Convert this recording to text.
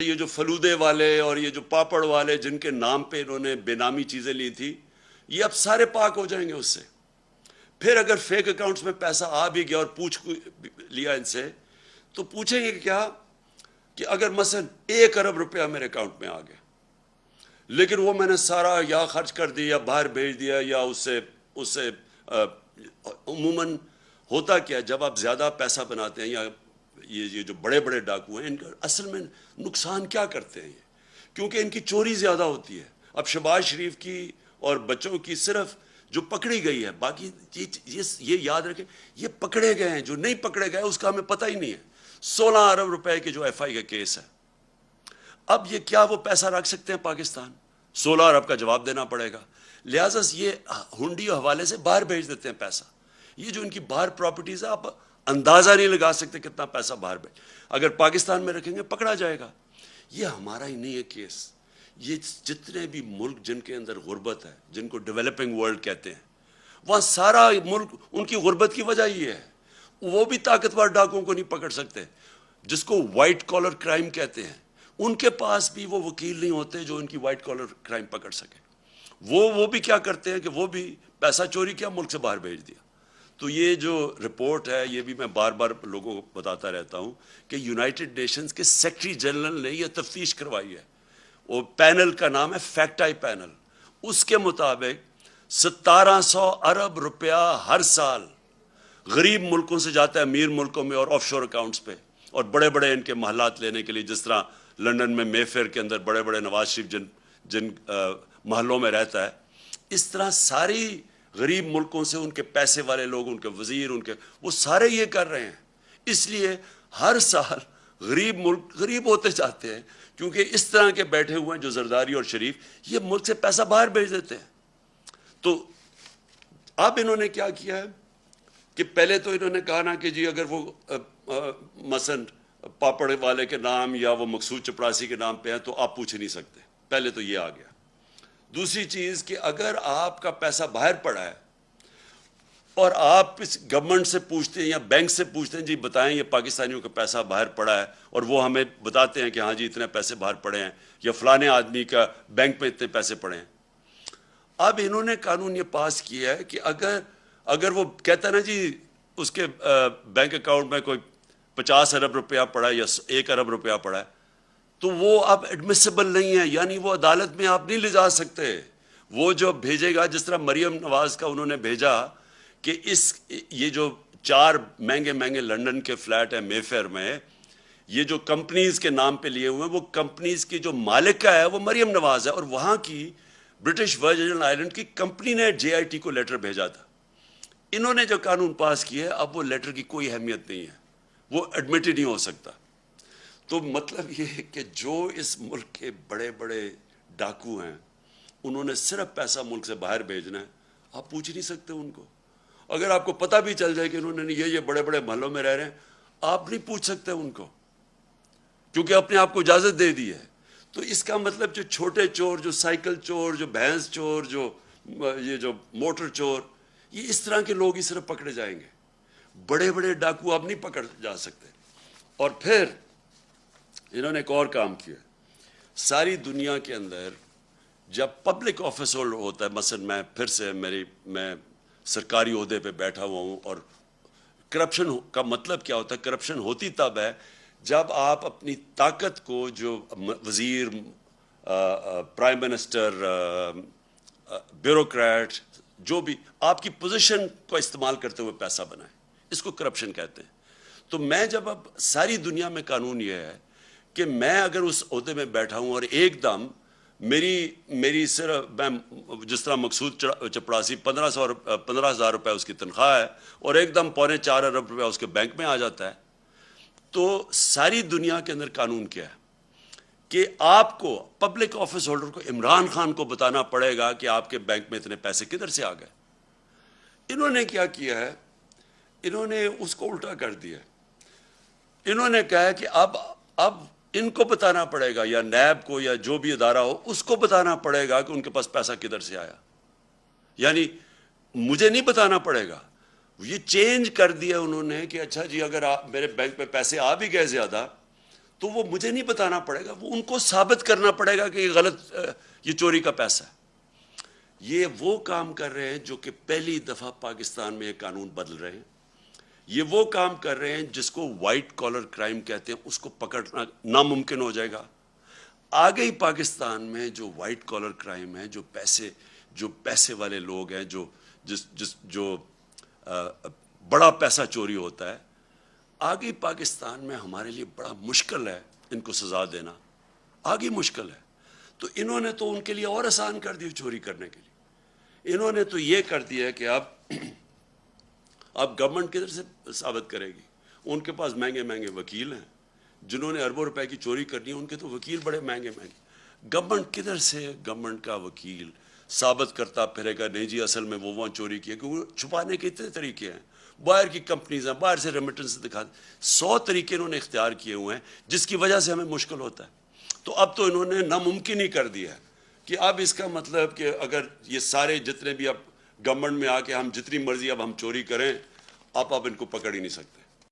یہ جو فلودے والے اور یہ جو پاپڑ والے جن کے نام پہ انہوں نے بے نامی چیزیں لی تھی، یہ اب سارے پاک ہو جائیں گے اس سے۔ پھر اگر فیک اکاؤنٹس میں پیسہ آ بھی گیا اور پوچھ لیا ان سے، تو پوچھیں گے کیا کہ اگر مثلا 1 ارب روپیہ میرے اکاؤنٹ میں آ گیا، لیکن وہ میں نے سارا یا خرچ کر دیا یا باہر بھیج دیا یا اس سے عموماً ہوتا کیا، جب آپ زیادہ پیسہ بناتے ہیں یا یہ جو بڑے بڑے ڈاکو ہیں، ان کا اصل میں نقصان کیا کرتے ہیں یہ؟ کیونکہ ان کی چوری زیادہ ہوتی ہے۔ اب شہباز شریف کی اور بچوں کی صرف جو پکڑی گئی ہے، باقی یہ یاد رکھیں یہ پکڑے گئے ہیں، جو نہیں پکڑے گئے اس کا ہمیں پتہ ہی نہیں ہے۔ 16 ارب روپے کے جو ایف آئی کا کیس ہے، اب یہ کیا وہ پیسہ رکھ سکتے ہیں پاکستان؟ 16 ارب کا جواب دینا پڑے گا، لہٰذا یہ ہنڈی اور حوالے سے باہر بھیج دیتے ہیں پیسہ۔ یہ جو ان کی باہر پراپرٹیز ہے، آپ اندازہ نہیں لگا سکتے کتنا پیسہ باہر بھیج، اگر پاکستان میں رکھیں گے پکڑا جائے گا۔ یہ ہمارا ہی نہیں ہے کیس، یہ جتنے بھی ملک جن کے اندر غربت ہے، جن کو ڈیولپنگ ورلڈ کہتے ہیں، وہاں سارا ملک ان کی غربت کی وجہ یہ ہے۔ وہ بھی طاقتور ڈاکوں کو نہیں پکڑ سکتے، جس کو وائٹ کالر کرائم کہتے ہیں، ان کے پاس بھی وہ وکیل نہیں ہوتے جو ان کی وائٹ کالر کرائم پکڑ سکے۔ وہ بھی کیا کرتے ہیں کہ وہ بھی پیسہ چوری کیا، ملک سے باہر بھیج دیا۔ تو یہ جو رپورٹ ہے، یہ بھی میں بار بار لوگوں کو بتاتا رہتا ہوں کہ یونائٹڈ نیشنز کے سیکرٹری جنرل نے یہ تفتیش کروائی ہے، وہ پینل کا نام ہے فیکٹ آئی پینل۔ اس کے مطابق 1700 ارب روپیہ ہر سال غریب ملکوں سے جاتا ہے امیر ملکوں میں اور آف شور اکاؤنٹس پہ، اور بڑے بڑے ان کے محلات لینے کے لیے، جس طرح لنڈن میں مے فیئر کے اندر بڑے بڑے نواز شریف جن محلوں میں رہتا ہے، اس طرح ساری غریب ملکوں سے ان کے پیسے والے لوگ، ان کے وزیر، وہ سارے یہ کر رہے ہیں۔ اس لیے ہر سال غریب ملک غریب ہوتے جاتے ہیں، کیونکہ اس طرح کے بیٹھے ہوئے ہیں جو زرداری اور شریف، یہ ملک سے پیسہ باہر بھیج دیتے ہیں۔ تو اب انہوں نے کیا کیا ہے کہ پہلے تو انہوں نے کہا نا کہ جی اگر وہ مثلا پاپڑ والے کے نام یا وہ مقصود چپڑاسی کے نام پہ ہیں تو آپ پوچھ نہیں سکتے، پہلے تو یہ آ گیا۔ دوسری چیز کہ اگر آپ کا پیسہ باہر پڑا ہے اور آپ اس گورنمنٹ سے پوچھتے ہیں یا بینک سے پوچھتے ہیں جی بتائیں یہ پاکستانیوں کا پیسہ باہر پڑا ہے، اور وہ ہمیں بتاتے ہیں کہ ہاں جی اتنے پیسے باہر پڑے ہیں یا فلانے آدمی کا بینک میں اتنے پیسے پڑے ہیں۔ اب انہوں نے قانون یہ پاس کیا ہے کہ اگر وہ کہتا ہے نا جی اس کے بینک اکاؤنٹ میں کوئی 50 ارب روپیہ پڑا ہے یا 1 ارب روپیہ پڑا ہے، تو وہ اب ایڈمیسیبل نہیں ہے، یعنی وہ عدالت میں آپ نہیں لے جا سکتے۔ وہ جو بھیجے گا، جس طرح مریم نواز کا انہوں نے بھیجا کہ یہ جو 4 مہنگے لنڈن کے فلیٹ ہیں مے فیئر میں، یہ جو کمپنیز کے نام پہ لیے ہوئے ہیں، وہ کمپنیز کی جو مالک کا ہے وہ مریم نواز ہے، اور وہاں کی برٹش ورجن آئلینڈ کی کمپنی نے جے آئی ٹی کو لیٹر بھیجا تھا۔ انہوں نے جو قانون پاس کیا ہے، اب وہ لیٹر کی کوئی اہمیت نہیں ہے، وہ ایڈمٹ ہی نہیں ہو سکتا۔ تو مطلب یہ ہے کہ جو اس ملک کے بڑے بڑے ڈاکو ہیں، انہوں نے صرف پیسہ ملک سے باہر بھیجنا ہے، آپ پوچھ نہیں سکتے ان کو۔ اگر آپ کو پتہ بھی چل جائے کہ انہوں نے یہ بڑے بڑے محلوں میں رہ رہے ہیں، آپ نہیں پوچھ سکتے ان کو، کیونکہ اپنے آپ کو اجازت دے دی ہے۔ تو اس کا مطلب جو چھوٹے چور، جو سائیکل چور، جو بھینس چور، یہ جو موٹر چور، یہ اس طرح کے لوگ ہی صرف پکڑے جائیں گے، بڑے بڑے ڈاکو آپ نہیں پکڑ جا سکتے۔ اور پھر انہوں نے ایک اور کام کیا، ساری دنیا کے اندر جب پبلک آفس ہولڈر ہوتا ہے، مثلا میں سرکاری عہدے پہ بیٹھا ہوا ہوں، اور کرپشن کا مطلب کیا ہوتا ہے؟ کرپشن ہوتی تب ہے جب آپ اپنی طاقت کو، جو وزیر، پرائم منسٹر، بیوروکریٹ، جو بھی آپ کی پوزیشن کو استعمال کرتے ہوئے پیسہ بنائیں، اس کو کرپشن کہتے ہیں۔ تو میں جب اب ساری دنیا میں قانون یہ ہے کہ میں اگر اس عہدے میں بیٹھا ہوں اور ایک دم میری صرف میں جس طرح مقصود چپڑاسی 15,000 روپے اس کی تنخواہ ہے، اور ایک دم 3.25 ارب روپے اس کے بینک میں آ جاتا ہے، تو ساری دنیا کے اندر قانون کیا ہے کہ آپ کو، پبلک آفس ہولڈر کو، عمران خان کو بتانا پڑے گا کہ آپ کے بینک میں اتنے پیسے کدھر سے آ گئے۔ انہوں نے کیا کیا ہے؟ انہوں نے اس کو الٹا کر دیا۔ انہوں نے کہا کہ اب ان کو بتانا پڑے گا، یا نیب کو یا جو بھی ادارہ ہو اس کو بتانا پڑے گا کہ ان کے پاس پیسہ کدھر سے آیا، یعنی مجھے نہیں بتانا پڑے گا۔ یہ چینج کر دیا انہوں نے کہ اچھا جی اگر میرے بینک میں پیسے آ بھی گئے زیادہ تو وہ مجھے نہیں بتانا پڑے گا، وہ ان کو ثابت کرنا پڑے گا کہ یہ غلط، یہ چوری کا پیسہ ہے۔ یہ وہ کام کر رہے ہیں جو کہ پہلی دفعہ پاکستان میں یہ قانون بدل رہے ہیں، یہ وہ کام کر رہے ہیں جس کو وائٹ کالر کرائم کہتے ہیں، اس کو پکڑنا ناممکن ہو جائے گا۔ آگے ہی پاکستان میں جو وائٹ کالر کرائم ہے، جو پیسے والے لوگ ہیں، جو بڑا پیسہ چوری ہوتا ہے، آگے پاکستان میں ہمارے لیے بڑا مشکل ہے ان کو سزا دینا، آگے مشکل ہے۔ تو انہوں نے تو ان کے لیے اور آسان کر دی چوری کرنے کے لیے، انہوں نے تو یہ کر دیا کہ اب گورنمنٹ کدھر سے ثابت کرے گی؟ ان کے پاس مہنگے مہنگے وکیل ہیں، جنہوں نے اربوں روپے کی چوری کرنی ہے ان کے تو وکیل بڑے مہنگے مہنگے۔ گورنمنٹ کدھر سے، گورنمنٹ کا وکیل ثابت کرتا پھرے گا نہیں جی اصل میں وہ وہاں چوری کی ہے، کیونکہ چھپانے کے اتنے طریقے ہیں، باہر کی کمپنیز ہیں، باہر سے ریمیٹنس دکھا، 100 طریقے انہوں نے اختیار کیے ہوئے ہیں، جس کی وجہ سے ہمیں مشکل ہوتا ہے۔ تو اب تو انہوں نے ناممکن ہی کر دیا ہے کہ اب اس کا مطلب کہ اگر یہ سارے جتنے بھی اب گورنمنٹ میں آ کے ہم جتنی مرضی اب ہم چوری کریں، آپ ان کو پکڑ ہی نہیں سکتے۔